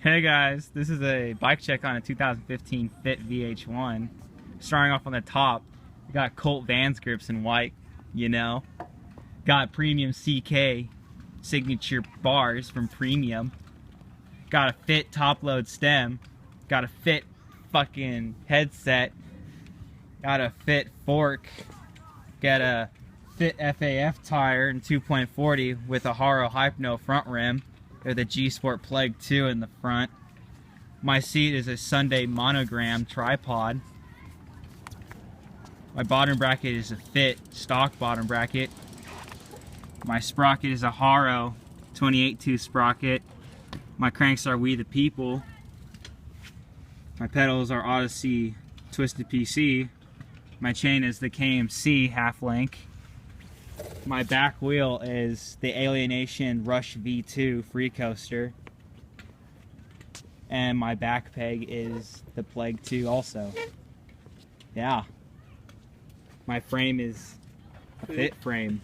Hey guys, this is a bike check on a 2015 Fit VH1. Starting off on the top, we got Colt Vans grips in white, Got premium CK signature bars from Premium. Got a Fit top load stem. Got a Fit fucking headset. Got a Fit fork. Got a Fit FAF tire in 2.40 with a Haro Hypno front rim. Or the G Sport Plague 2 in the front. My seat is a Sunday Monogram tripod. My bottom bracket is a Fit stock bottom bracket. My sprocket is a Haro 28-2 sprocket. My cranks are We the People. My pedals are Odyssey Twisted PC. My chain is the KMC half link. My back wheel is the Alienation Rush V2 free coaster. And my back peg is the Plague 2 also. Yeah. My frame is a Fit frame.